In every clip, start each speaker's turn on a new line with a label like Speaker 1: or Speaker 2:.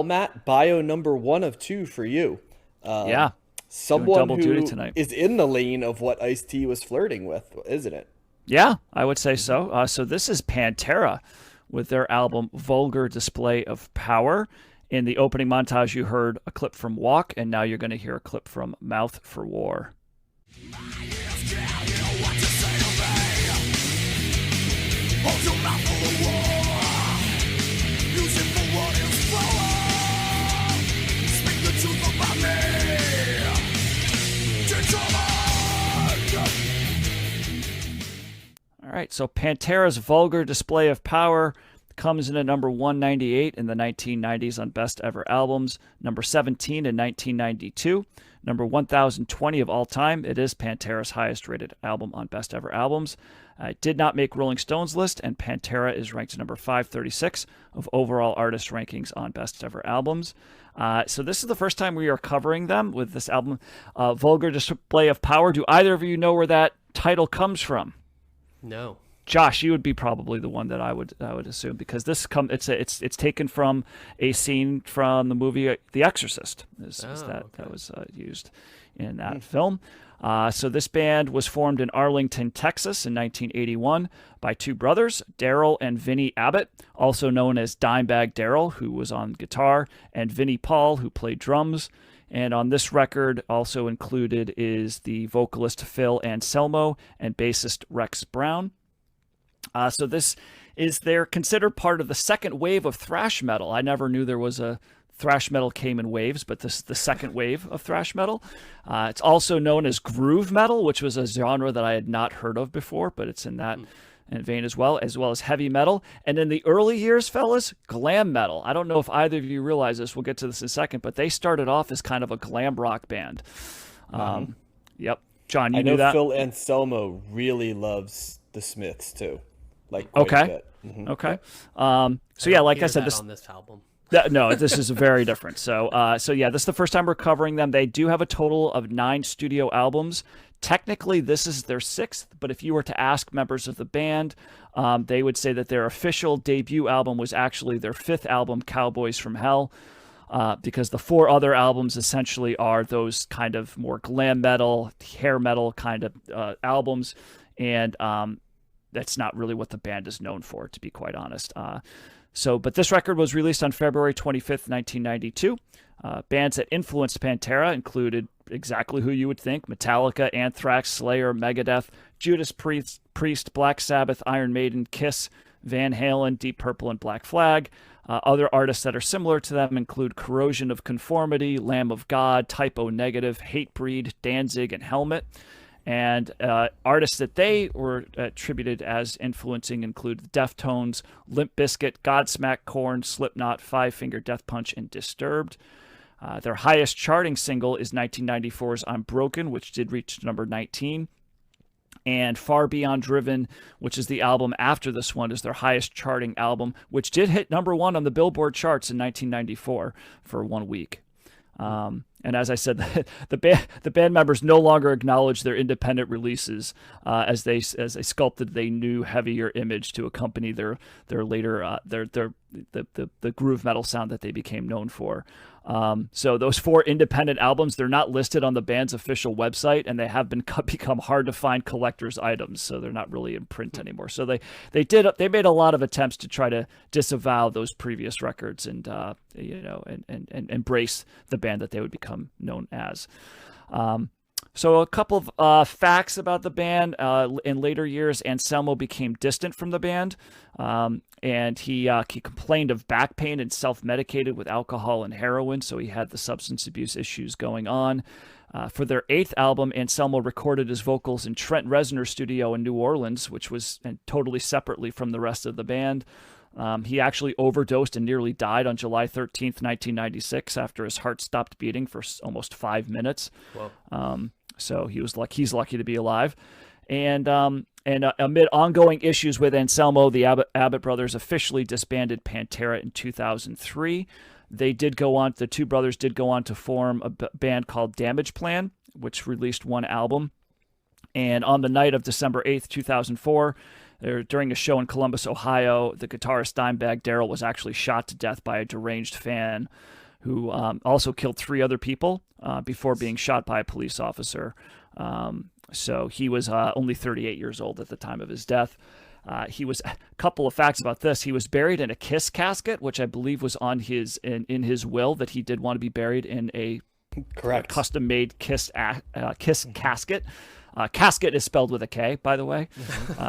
Speaker 1: Well, Matt, bio number one of two for you.
Speaker 2: Yeah, doing
Speaker 1: Someone
Speaker 2: double duty
Speaker 1: who
Speaker 2: tonight.
Speaker 1: is in the lane of what Ice-T was flirting with, isn't it?
Speaker 2: Yeah, I would say so. So this is Pantera with their album Vulgar Display of Power. In the opening montage, you heard a clip from Walk, and now you're going to hear a clip from Mouth for War. All right, so Pantera's Vulgar Display of Power comes in at number 198 in the 1990s on Best Ever Albums, number 17 in 1992, number 1020 of all time. It is Pantera's highest rated album on Best Ever Albums. It did not make Rolling Stone's list, and Pantera is ranked number 536 of overall artist rankings on Best Ever Albums. So this is the first time we are covering them with this album, Vulgar Display of Power. Do either of you know where that title comes from?
Speaker 3: No.
Speaker 2: Josh, you would be probably the one that I would assume, because it's taken from a scene from the movie The Exorcist. That was used in that film. So this band was formed in Arlington, Texas in 1981 by two brothers, Daryl and Vinnie Abbott, also known as Dimebag Daryl, who was on guitar, and Vinnie Paul, who played drums. And on this record, also included is the vocalist Phil Anselmo and bassist Rex Brown. So this is, they're considered part of the second wave of thrash metal. I never knew there was a thrash metal came in waves, but this is the second wave of thrash metal. It's also known as groove metal, which was a genre that I had not heard of before, but it's in that vein as well as heavy metal. And in the early years, fellas, glam metal. I don't know if either of you realize this. We'll get to this in a second, but they started off as kind of a glam rock band. Yep. John, you
Speaker 1: I
Speaker 2: knew
Speaker 1: know
Speaker 2: that?
Speaker 1: Phil Anselmo really loves the Smiths too, like quite a bit.
Speaker 2: Okay. So yeah, like I said,
Speaker 3: this on this album.
Speaker 2: No, this is very different. So yeah, this is the first time we're covering them. They do have a total of 9 studio albums. Technically, this is their 6th, but if you were to ask members of the band, they would say that their official debut album was actually their 5th album, Cowboys from Hell, because the 4 other albums essentially are those kind of more glam metal, hair metal kind of albums, and that's not really what the band is known for, to be quite honest. But this record was released on February 25th, 1992. Bands that influenced Pantera included exactly who you would think: Metallica, Anthrax, Slayer, Megadeth, Judas Priest, Black Sabbath, Iron Maiden, Kiss, Van Halen, Deep Purple, and Black Flag. Other artists that are similar to them include Corrosion of Conformity, Lamb of God, Type O Negative, Hatebreed, Danzig, and Helmet. And artists that they were attributed as influencing include the Deftones, Limp Bizkit, Godsmack, Korn, Slipknot, Five Finger Death Punch, and Disturbed. Their highest charting single is 1994's I'm Broken, which did reach number 19. And Far Beyond Driven, which is the album after this one, is their highest charting album, which did hit number 1 on the Billboard charts in 1994 for 1 week. And as I said, the band members no longer acknowledge their independent releases as they sculpted a new, heavier image to accompany their later the groove metal sound that they became known for. So those 4 independent albums, they're not listed on the band's official website, and they have become hard to find collector's items. So they're not really in print anymore. So they made a lot of attempts to try to disavow those previous records and and embrace the band that they would become known as. So a couple of facts about the band. In later years, Anselmo became distant from the band, and he complained of back pain and self-medicated with alcohol and heroin, so he had the substance abuse issues going on. For their 8th album, Anselmo recorded his vocals in Trent Reznor's studio in New Orleans, which was totally separately from the rest of the band. He actually overdosed and nearly died on July 13th, 1996, after his heart stopped beating for almost 5 minutes.
Speaker 3: Whoa.
Speaker 2: So he's lucky to be alive. And amid ongoing issues with Anselmo, the Abbott brothers officially disbanded Pantera in 2003. The 2 brothers did go on to form a band called Damage Plan, which released 1 album. And on the night of December 8th, 2004, during a show in Columbus, Ohio, the guitarist Dimebag Darrell was actually shot to death by a deranged fan who also killed 3 other people before being shot by a police officer. So he was only 38 years old at the time of his death. He was, a couple of facts about this. He was buried in a Kiss casket, which I believe was on in his will, that he did want to be buried in a custom-made Kiss casket. Casket is spelled with a K, by the way,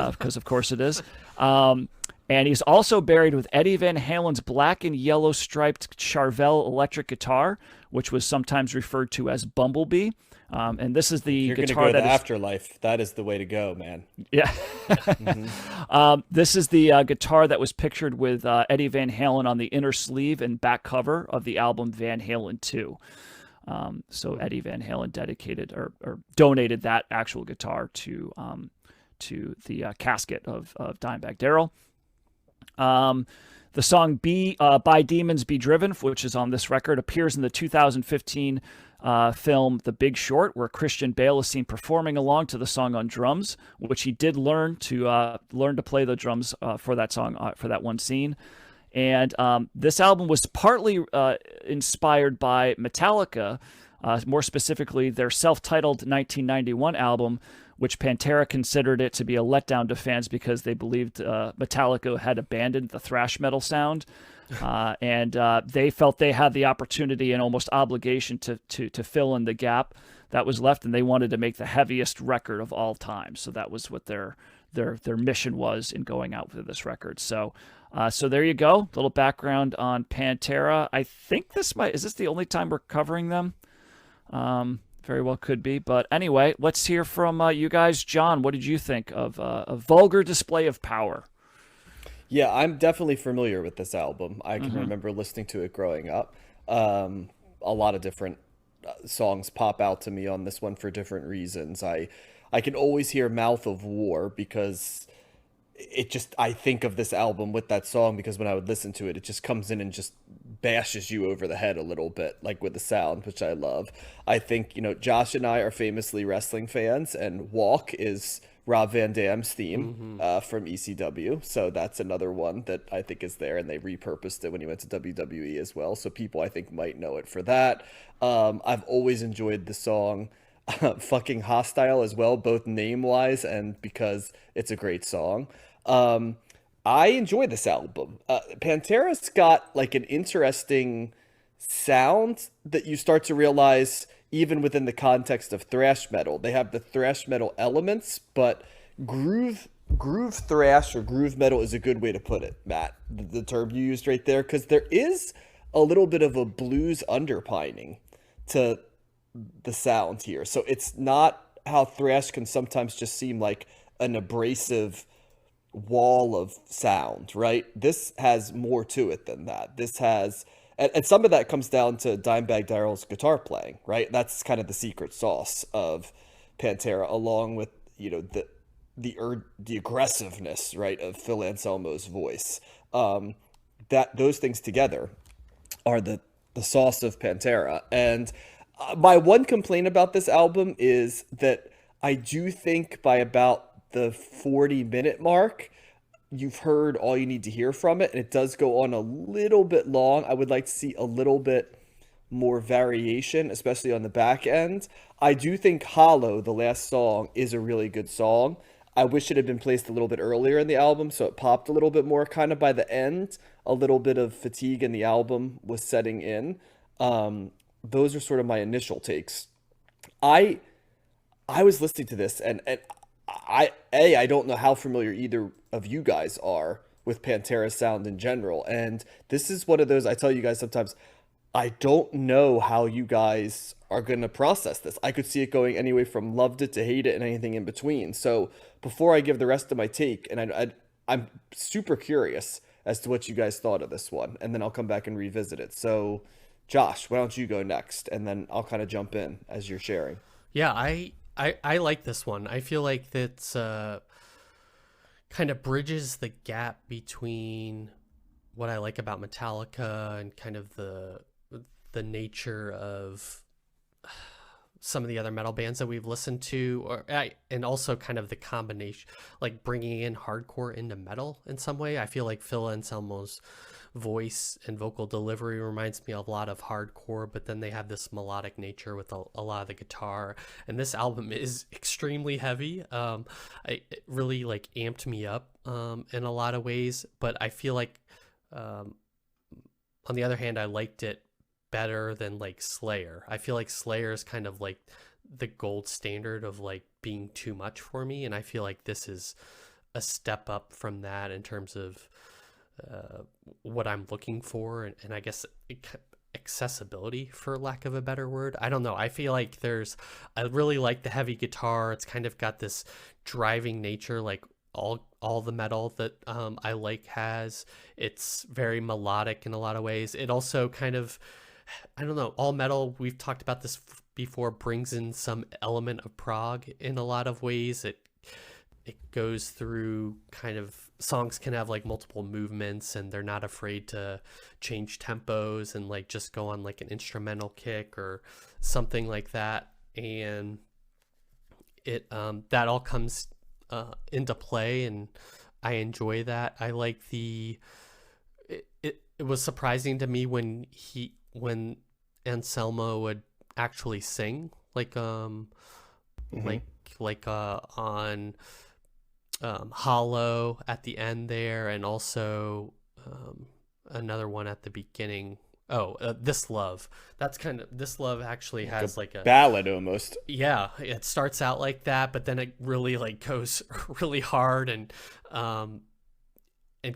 Speaker 2: because of course it is. And he's also buried with Eddie Van Halen's black and yellow striped Charvel electric guitar, which was sometimes referred to as Bumblebee. And this is the
Speaker 1: You're
Speaker 2: guitar
Speaker 1: go to
Speaker 2: that
Speaker 1: the
Speaker 2: is,
Speaker 1: afterlife. That is the way to go, man.
Speaker 2: yeah. This is the guitar that was pictured with Eddie Van Halen on the inner sleeve and back cover of the album Van Halen 2. So Eddie Van Halen dedicated or donated that actual guitar to the casket of Dimebag Darrell. The song By Demons Be Driven, which is on this record, appears in the 2015 film The Big Short, where Christian Bale is seen performing along to the song on drums, which he did learn to play the drums for that song, for that one scene. And this album was partly inspired by Metallica, more specifically their self-titled 1991 album, which Pantera considered it to be a letdown to fans because they believed Metallica had abandoned the thrash metal sound. And they felt they had the opportunity and almost obligation to fill in the gap that was left, and they wanted to make the heaviest record of all time. So that was what their mission was in going out with this record. So there you go. A little background on Pantera. I think is this the only time we're covering them? Very well could be. But anyway, let's hear from you guys. John, what did you think of A Vulgar Display of Power?
Speaker 1: Yeah, I'm definitely familiar with this album. I can remember listening to it growing up. A lot of different songs pop out to me on this one for different reasons. I can always hear Mouth of War because I think of this album with that song, because when I would listen to it, it just comes in and just bashes you over the head a little bit, like with the sound, which I love. I think, Josh and I are famously wrestling fans, and Walk is Rob Van Dam's theme from ECW. So that's another one that I think is there, and they repurposed it when he went to WWE as well. So people, I think, might know it for that. I've always enjoyed the song Fucking Hostile as well, both name-wise and because it's a great song. I enjoy this album. Pantera's got like an interesting sound that you start to realize even within the context of thrash metal. They have the thrash metal elements, but groove thrash or groove metal is a good way to put it, Matt, the term you used right there, because there is a little bit of a blues underpinning to the sound here. So it's not how thrash can sometimes just seem like an abrasive wall of sound, right? This has more to it than that. This has, and some of that comes down to Dimebag Darrell's guitar playing, right? That's kind of the secret sauce of Pantera, along with the aggressiveness, right, of Phil Anselmo's voice. That those things together are the sauce of Pantera. And my one complaint about this album is that I do think by about the 40-minute mark, you've heard all you need to hear from it, and it does go on a little bit long. I would like to see a little bit more variation, especially on the back end. I do think Hollow, the last song, is a really good song. I wish it had been placed a little bit earlier in the album, so it popped a little bit more kind of by the end. A little bit of fatigue in the album was setting in. Those are sort of my initial takes. I was listening to this, and I don't know how familiar either of you guys are with Pantera's sound in general. And this is one of those, I tell you guys sometimes, I don't know how you guys are going to process this. I could see it going anyway from loved it to hate it and anything in between. So before I give the rest of my take, and I'm super curious as to what you guys thought of this one, and then I'll come back and revisit it. So Josh, why don't you go next, and then I'll kind of jump in as you're sharing.
Speaker 3: Yeah, I like this one. I feel like that's kind of bridges the gap between what I like about Metallica and kind of the nature of some of the other metal bands that we've listened to, and also kind of the combination, like bringing in hardcore into metal in some way. I feel like Phil Anselmo's voice and vocal delivery reminds me a lot of hardcore, but then they have this melodic nature with a lot of the guitar. And this album is extremely heavy. It really like amped me up in a lot of ways, but I feel like on the other hand, I liked it better than like Slayer. I feel like Slayer is kind of like the gold standard of like being too much for me, and I feel like this is a step up from that in terms of what I'm looking for, and I guess accessibility, for lack of a better word. I don't know. I feel like I really like the heavy guitar. It's kind of got this driving nature, like all the metal that I like has. It's very melodic in a lot of ways. It also kind of, I don't know, all metal, we've talked about this before, brings in some element of prog in a lot of ways. It goes through kind of, songs can have like multiple movements, and they're not afraid to change tempos and like just go on like an instrumental kick or something like that. And it that all comes into play, and I enjoy that. I like it was surprising to me when Anselmo would actually sing, like on Hollow at the end there, and also another one at the beginning. This Love. That's kind of, This Love actually has like a
Speaker 1: ballad almost.
Speaker 3: Yeah, it starts out like that, but then it really like goes really hard, and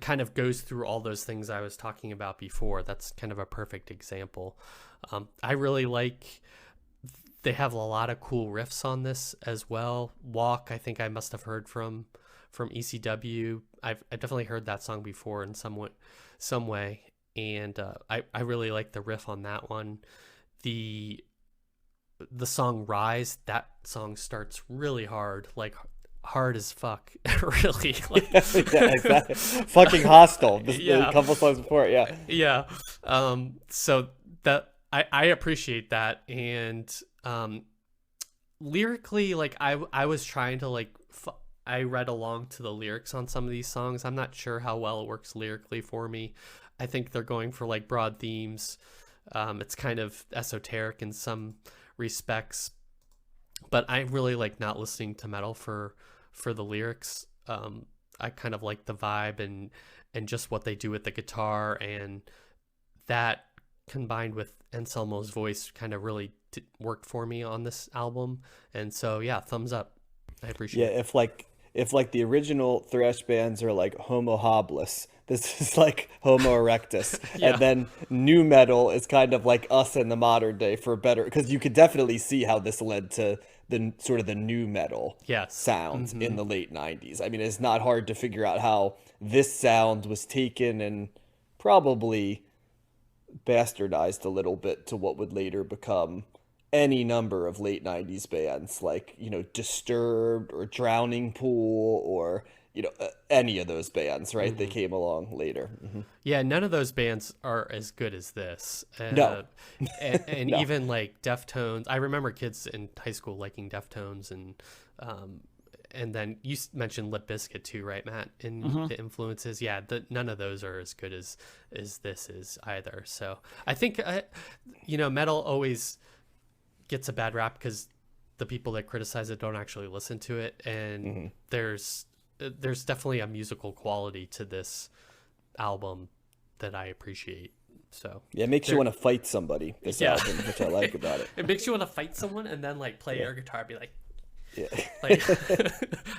Speaker 3: kind of goes through all those things I was talking about before. That's kind of a perfect example. I really like, they have a lot of cool riffs on this as well. Walk, I think I must have heard from ECW. I've definitely heard that song before in some way, and I really like the riff on that one. The song Rise, that song starts really hard, like hard as fuck. Really, like,
Speaker 1: exactly. Fucking Hostile. A couple songs before it,
Speaker 3: so that I appreciate that, and lyrically, like I was trying to like I read along to the lyrics on some of these songs. I'm not sure how well it works lyrically for me. I think they're going for like broad themes. It's kind of esoteric in some respects, but I really like not listening to metal for the lyrics. I kind of like the vibe and just what they do with the guitar, and that combined with Anselmo's voice kind of really worked for me on this album. And so yeah, thumbs up. I appreciate it.
Speaker 1: If like the original thrash bands are like Homo habilis, this is like Homo erectus. And then new metal is kind of like us in the modern day, for better, because you could definitely see how this led to the sort of the new metal sound in the late 90s. I mean, it's not hard to figure out how this sound was taken and probably bastardized a little bit to what would later become any number of late 90s bands, like, Disturbed or Drowning Pool, or any of those bands, right? They came along later.
Speaker 3: Yeah, none of those bands are as good as this.
Speaker 1: No.
Speaker 3: And
Speaker 1: No.
Speaker 3: even like Deftones, I remember kids in high school liking Deftones, and then you mentioned Limp Bizkit too, right, Matt? And the influences, none of those are as good as this is either. So I think metal always gets a bad rap because the people that criticize it don't actually listen to it, and there's definitely a musical quality to this album that I appreciate. So
Speaker 1: yeah, it makes you want to fight somebody, this album, which I like about it.
Speaker 3: It makes you want to fight someone and then like play air guitar and be like,
Speaker 1: Yeah.
Speaker 3: like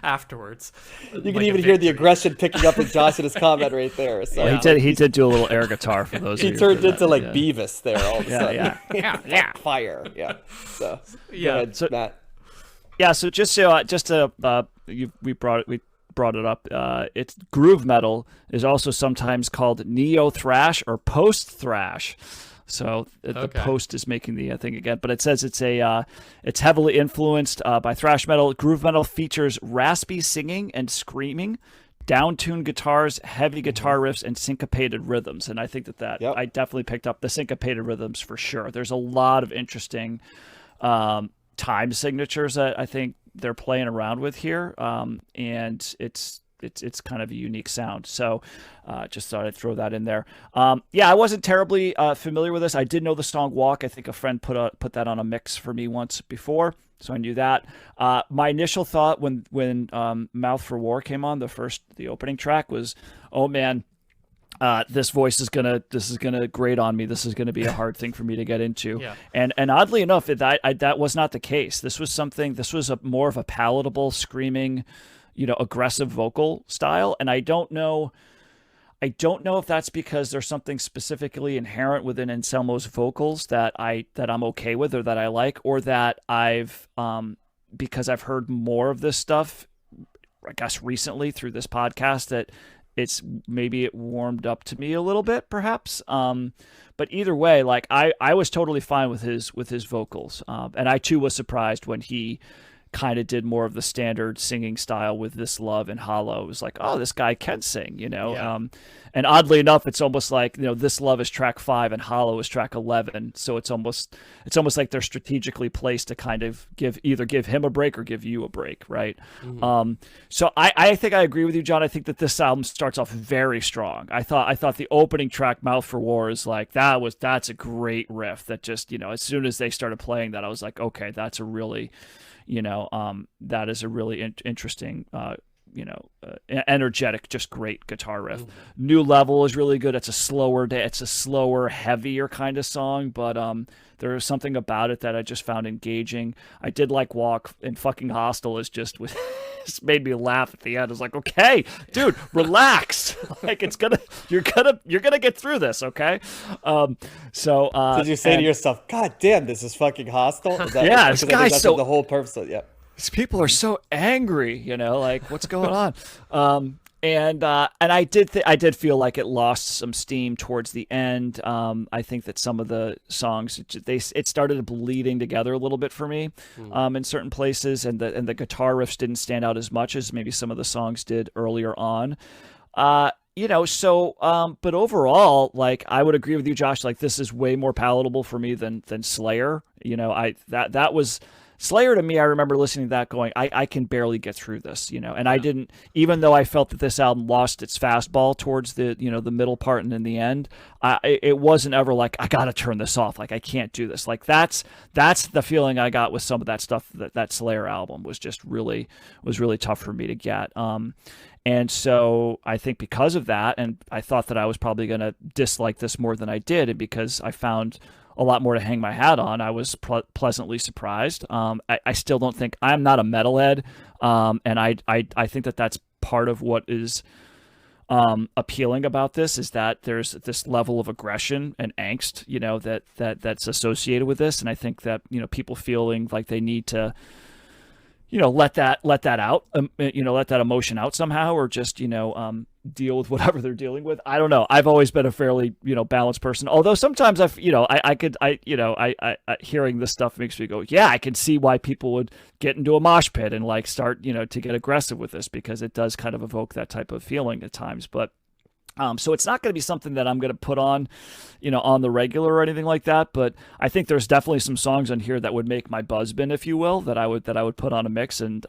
Speaker 3: afterwards.
Speaker 1: You can even hear the aggression picking up in Josh in his comment right there. So
Speaker 2: He did do a little air guitar for those.
Speaker 1: He turned into like Beavis there all of a sudden.
Speaker 2: Yeah.
Speaker 1: Fire. Yeah. So
Speaker 3: Yeah.
Speaker 1: go ahead, Matt.
Speaker 2: Yeah, so we brought it up. It's groove metal is also sometimes called neo thrash or post thrash. So the post is making the thing again, but it says it's heavily influenced by thrash metal. Groove metal features raspy singing and screaming, down-tuned guitars, heavy guitar riffs, and syncopated rhythms. And I think that I definitely picked up the syncopated rhythms for sure. There's a lot of interesting time signatures that I think they're playing around with here, and it's kind of a unique sound. So just thought I'd throw that in there. Yeah, I wasn't terribly familiar with this. I did know the song "Walk." I think a friend put that on a mix for me once before, so I knew that. My initial thought when "Mouth for War" came on, the opening track was, oh man. This is gonna grate on me. This is gonna be a hard thing for me to get into.
Speaker 3: Yeah.
Speaker 2: And oddly enough, that was not the case. This was more of a palatable, screaming, aggressive vocal style. And I don't know if that's because there's something specifically inherent within Anselmo's vocals that I'm okay with or that I like, or that because I've heard more of this stuff, I guess recently through this podcast, that it warmed up to me a little bit, perhaps. But either way, like I was totally fine with his vocals, and I too was surprised when he kind of did more of the standard singing style with "This Love" and "Hollow." It was like, oh, this guy can sing,
Speaker 3: Yeah.
Speaker 2: And oddly enough, it's almost like, "This Love" is track 5 and "Hollow" is track 11. So it's almost like they're strategically placed to kind of either give him a break or give you a break, right?
Speaker 3: Mm-hmm.
Speaker 2: So I think I agree with you, John. I think that this album starts off very strong. I thought the opening track, "Mouth for War," is like that's a great riff. That just as soon as they started playing that, I was like, okay, that's a really that is a really interesting, energetic, just great guitar riff.
Speaker 3: Mm-hmm.
Speaker 2: New Level is really good. It's a slower, heavier kind of song, but there is something about it that I just found engaging. I did like Walk, and fucking Hostile is just just made me laugh at the end. I was like, okay, dude, relax. Like you're gonna get through this, okay?
Speaker 1: Did you say to yourself, "God damn, this is fucking hostile"? Is that,
Speaker 2: yeah, this guy's
Speaker 1: the whole purpose of, yeah.
Speaker 2: These people are so angry, like what's going on? And I did feel like it lost some steam towards the end. I think that some of the songs it started bleeding together a little bit for me, in certain places, and the guitar riffs didn't stand out as much as maybe some of the songs did earlier on. But overall, like, I would agree with you, Josh. Like, this is way more palatable for me than Slayer. That was Slayer to me. I remember listening to that going, I can barely get through this, and yeah. I didn't, even though I felt that this album lost its fastball towards the middle part and in the end, it wasn't ever like, I got to turn this off. Like, I can't do this. Like, that's the feeling I got with some of that stuff. That Slayer album was really tough for me to get. And so I think because of that, and I thought that I was probably going to dislike this more than I did, and because I found a lot more to hang my hat on, I was pleasantly surprised. I still don't think, I'm not a metalhead, and I think that that's part of what is appealing about this, is that there's this level of aggression and angst, that's associated with this, and I think that people feeling like they need to let that out, let that emotion out somehow, or just, deal with whatever they're dealing with. I don't know. I've always been a fairly, balanced person. Although sometimes hearing this stuff makes me go, yeah, I can see why people would get into a mosh pit and like start, to get aggressive with this, because it does kind of evoke that type of feeling at times. But so it's not going to be something that I'm going to put on, on the regular or anything like that. But I think there's definitely some songs on here that would make my buzz bin, if you will, that I would put on a mix and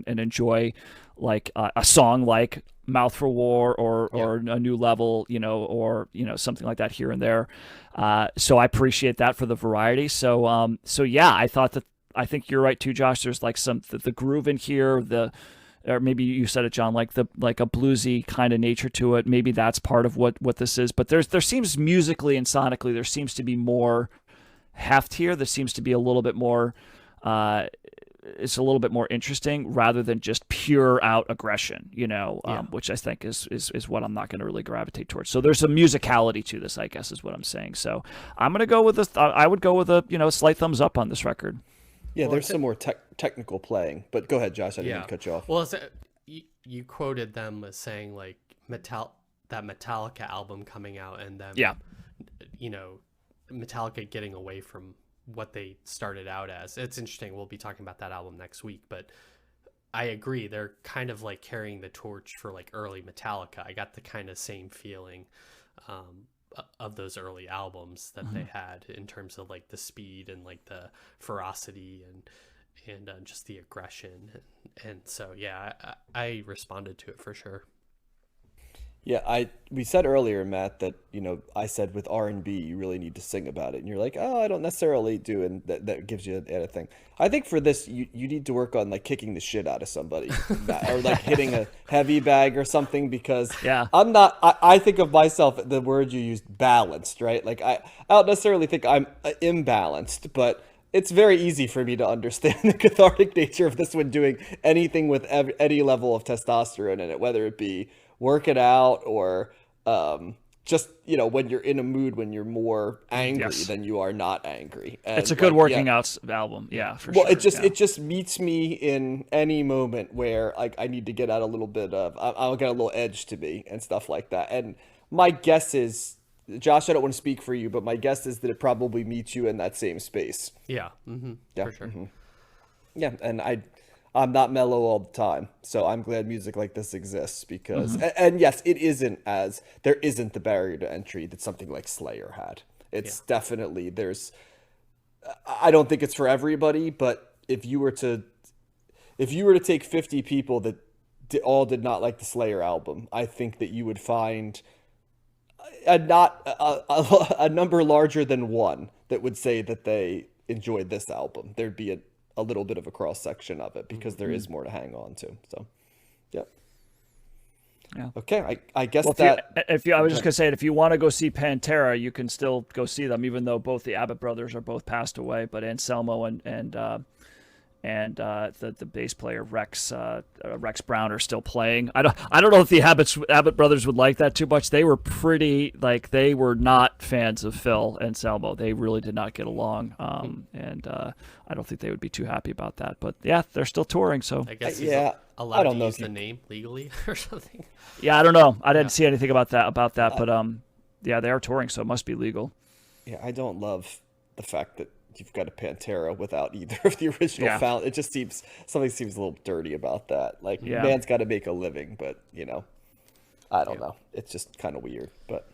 Speaker 2: enjoy, like a song like "Mouth for War" or "A New Level," or something like that here and there. So I appreciate that for the variety. So yeah, I think you're right too, Josh. There's like the groove in here, or maybe you said it, John, like a bluesy kind of nature to it. Maybe that's part of what this is. But there seems musically and sonically, there seems to be more heft here. There seems to be a little bit more, it's a little bit more interesting rather than just pure out aggression, which I think is what I'm not going to really gravitate towards. So there's some musicality to this, I guess, is what I'm saying. So I'm going to go with I would go with a slight thumbs up on this record.
Speaker 1: Yeah, there's some more technical playing, but go ahead, Josh. I didn't mean to cut you off.
Speaker 3: Well, you quoted them as saying like that Metallica album coming out, and then Metallica getting away from what they started out as. It's interesting. We'll be talking about that album next week, but I agree. They're kind of like carrying the torch for like early Metallica. I got the kind of same feeling of those early albums that they had in terms of like the speed and like the ferocity and just the aggression. And so, yeah, I responded to it for sure.
Speaker 1: Yeah, we said earlier, Matt, that I said with R&B you really need to sing about it, and you're like, oh, I don't necessarily do, and that gives you a thing. I think for this, you need to work on like kicking the shit out of somebody, or like hitting a heavy bag or something, because
Speaker 2: Yeah.
Speaker 1: I'm not. I think of myself, the word you used, balanced, right? Like I don't necessarily think I'm imbalanced, but it's very easy for me to understand the cathartic nature of this when doing anything with any level of testosterone in it, whether it be work it out or just when you're in a mood when you're more angry than you are not angry. And
Speaker 2: it's a good working out album, for sure.
Speaker 1: It just meets me in any moment where like I need to get out a little bit of I'll get a little edge to me and stuff like that. And my guess is, Josh, I don't want to speak for you, but my guess is that it probably meets you in that same space.
Speaker 3: Yeah, for sure.
Speaker 1: Yeah, and I'm not mellow all the time, so I'm glad music like this exists because, and yes, there isn't the barrier to entry that something like Slayer had. It's definitely, I don't think it's for everybody, but if you were to take 50 people that all did not like the Slayer album, I think that you would find a number larger than one that would say that they enjoyed this album. There'd be a little bit of a cross section of it because there is more to hang on to. So, yeah. Okay, I guess
Speaker 2: I was just gonna say, if you want to go see Pantera, you can still go see them, even though both the Abbott brothers are both passed away. But Anselmo and the bass player Rex Brown are still playing. I don't know if the Abbott brothers would like that too much. They were they were not fans of Phil and Anselmo. They really did not get along, and I don't think they would be too happy about that. But yeah, they're still touring. So
Speaker 3: I guess he's allowed to use the name legally or something.
Speaker 2: Yeah, I don't know. I didn't see anything about that. But yeah, they are touring, so it must be legal.
Speaker 1: Yeah, I don't love the fact that you've got a Pantera without either of the original found. It just something seems a little dirty about that. Like, man's got to make a living, but I don't know. It's just kind of weird. But